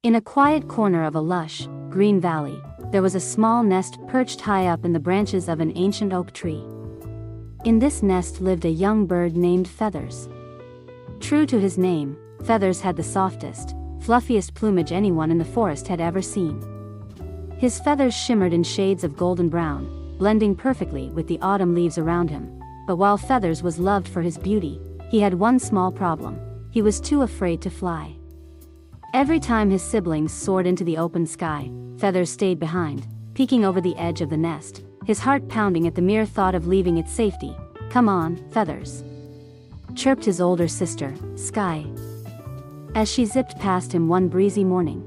In a quiet corner of a lush, green valley, there was a small nest perched high up in the branches of an ancient oak tree. In this nest lived a young bird named Feathers. True to his name, Feathers had the softest, fluffiest plumage anyone in the forest had ever seen. His feathers shimmered in shades of golden brown, blending perfectly with the autumn leaves around him. But while Feathers was loved for his beauty, he had one small problem: he was too afraid to fly. Every time his siblings soared into the open sky, Feathers stayed behind, peeking over the edge of the nest, his heart pounding at the mere thought of leaving its safety. "Come on, Feathers," chirped his older sister, Sky, as she zipped past him one breezy morning.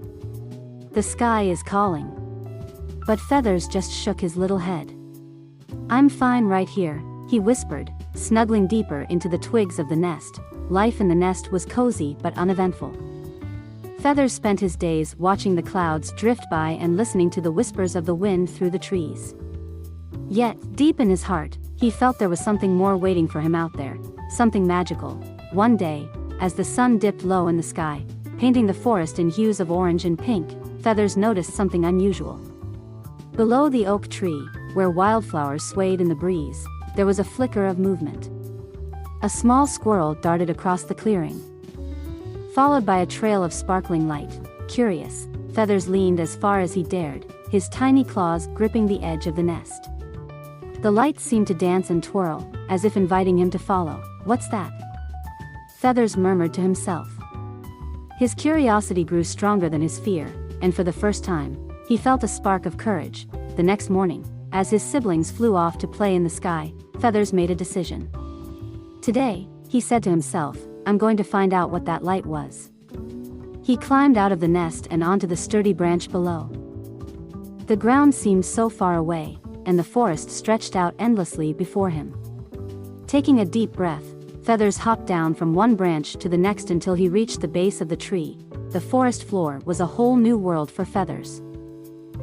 "The sky is calling." But Feathers just shook his little head. "I'm fine right here," he whispered, snuggling deeper into the twigs of the nest. Life in the nest was cozy but uneventful. Feathers spent his days watching the clouds drift by and listening to the whispers of the wind through the trees. Yet, deep in his heart, he felt there was something more waiting for him out there, something magical. One day, as the sun dipped low in the sky, painting the forest in hues of orange and pink, Feathers noticed something unusual. Below the oak tree, where wildflowers swayed in the breeze, there was a flicker of movement. A small squirrel darted across the clearing, followed by a trail of sparkling light. Curious, Feathers leaned as far as he dared, his tiny claws gripping the edge of the nest. The light seemed to dance and twirl, as if inviting him to follow. "What's that?" Feathers murmured to himself. His curiosity grew stronger than his fear, and for the first time, he felt a spark of courage. The next morning, as his siblings flew off to play in the sky, Feathers made a decision. "Today," he said to himself, "I'm going to find out what that light was." He climbed out of the nest and onto the sturdy branch below. The ground seemed so far away, and the forest stretched out endlessly before him. Taking a deep breath, Feathers hopped down from one branch to the next until he reached the base of the tree. The forest floor was a whole new world for Feathers.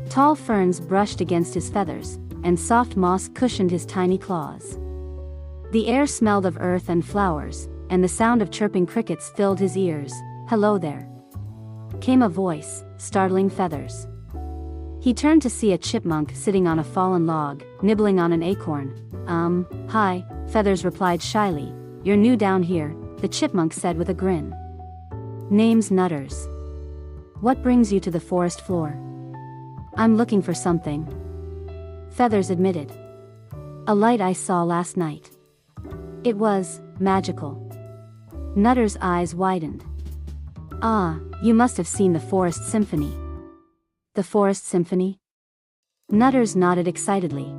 Tall ferns brushed against his feathers, and soft moss cushioned his tiny claws. The air smelled of earth and flowers, and the sound of chirping crickets filled his ears. "Hello there," came a voice, startling Feathers. He turned to see a chipmunk sitting on a fallen log, nibbling on an acorn. Hi," Feathers replied shyly. "You're new down here," the chipmunk said with a grin. "Name's Nutters. What brings you to the forest floor?" "I'm looking for something," Feathers admitted. "A light I saw last night. It was magical." Nutters' eyes widened. "Ah, you must have seen the Forest Symphony." "The Forest Symphony?" Nutters nodded excitedly.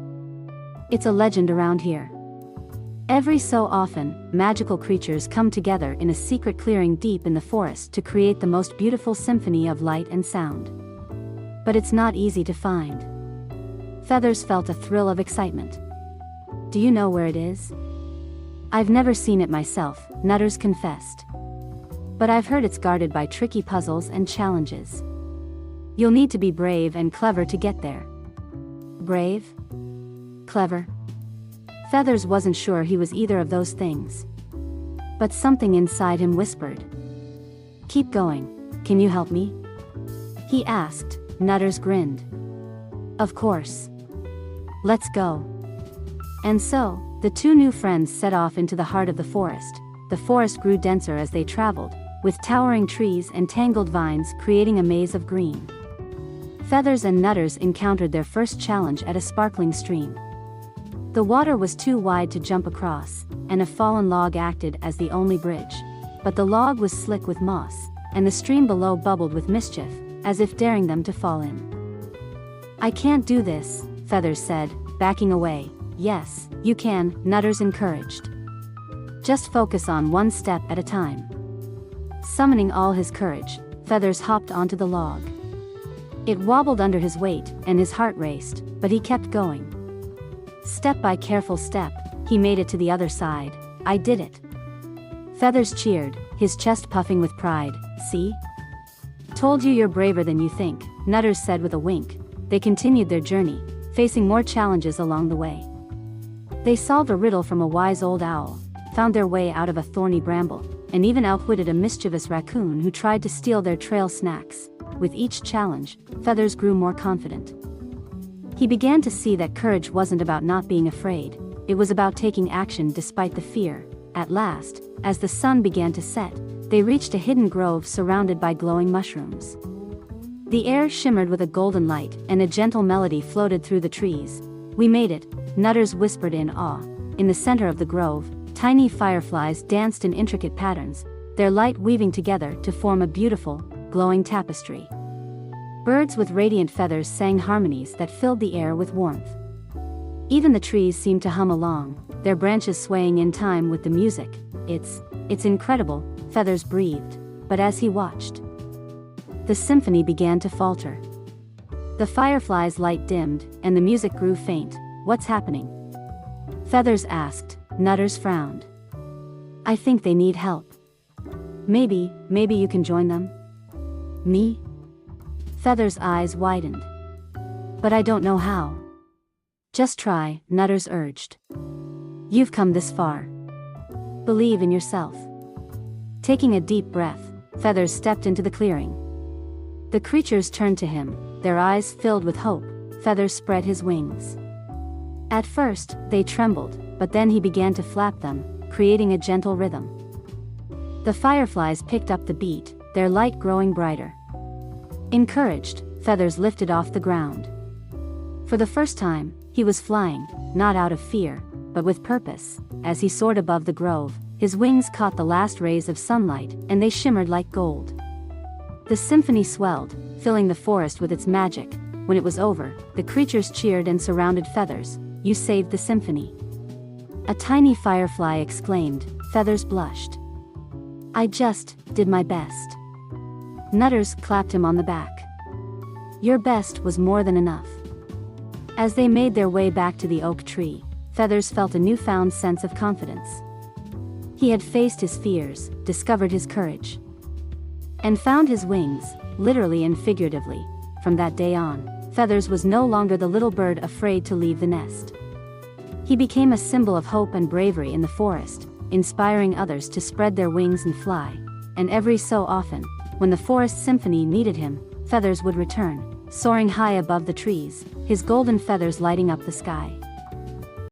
"It's a legend around here. Every so often, magical creatures come together in a secret clearing deep in the forest to create the most beautiful symphony of light and sound. But it's not easy to find." Feathers felt a thrill of excitement. "Do you know where it is?" "I've never seen it myself," Nutters confessed. "But I've heard it's guarded by tricky puzzles and challenges. You'll need to be brave and clever to get there." "Brave? Clever?" Feathers wasn't sure he was either of those things. But something inside him whispered. "Keep going. Can you help me?" he asked. Nutters grinned. "Of course. Let's go." And so, the two new friends set off into the heart of the forest. The forest grew denser as they traveled, with towering trees and tangled vines creating a maze of green. Feathers and Nutters encountered their first challenge at a sparkling stream. The water was too wide to jump across, and a fallen log acted as the only bridge. But the log was slick with moss, and the stream below bubbled with mischief, as if daring them to fall in. "I can't do this," Feathers said, backing away. "Yes, you can," Nutters encouraged. "Just focus on one step at a time." Summoning all his courage, Feathers hopped onto the log. It wobbled under his weight, and his heart raced, but he kept going. Step by careful step, he made it to the other side. "I did it." Feathers cheered, his chest puffing with pride. "See? Told you you're braver than you think," Nutters said with a wink. They continued their journey, facing more challenges along the way. They solved a riddle from a wise old owl, found their way out of a thorny bramble, and even outwitted a mischievous raccoon who tried to steal their trail snacks. with each challenge, Feathers grew more confident. He began to see that courage wasn't about not being afraid, it was about taking action despite the fear. At last, as the sun began to set, they reached a hidden grove surrounded by glowing mushrooms. The air shimmered with a golden light, and a gentle melody floated through the trees. "We made it," Nutters whispered in awe. In the center of the grove, tiny fireflies danced in intricate patterns, their light weaving together to form a beautiful, glowing tapestry. Birds with radiant feathers sang harmonies that filled the air with warmth. Even the trees seemed to hum along, their branches swaying in time with the music. It's incredible," Feathers breathed, but as he watched, the symphony began to falter. The fireflies' light dimmed, and the music grew faint. "What's happening?" Feathers asked. Nutters frowned. "I think they need help. Maybe you can join them?" "Me?" Feathers' eyes widened. "But I don't know how." "Just try," Nutters urged. "You've come this far. Believe in yourself." Taking a deep breath, Feathers stepped into the clearing. The creatures turned to him, their eyes filled with hope. Feathers spread his wings. At first, they trembled, but then he began to flap them, creating a gentle rhythm. The fireflies picked up the beat, their light growing brighter. Encouraged, Feathers lifted off the ground. For the first time, he was flying, not out of fear, but with purpose. As he soared above the grove, his wings caught the last rays of sunlight, and they shimmered like gold. The symphony swelled, filling the forest with its magic. When it was over, the creatures cheered and surrounded Feathers. "You saved the symphony." A tiny firefly exclaimed. Feathers blushed. "I just did my best." Nutters clapped him on the back. "Your best was more than enough." As they made their way back to the oak tree, Feathers felt a newfound sense of confidence. He had faced his fears, discovered his courage, and found his wings, literally and figuratively. From that day on, Feathers was no longer the little bird afraid to leave the nest. He became a symbol of hope and bravery in the forest, inspiring others to spread their wings and fly. And every so often, when the forest symphony needed him, Feathers would return, soaring high above the trees, his golden feathers lighting up the sky.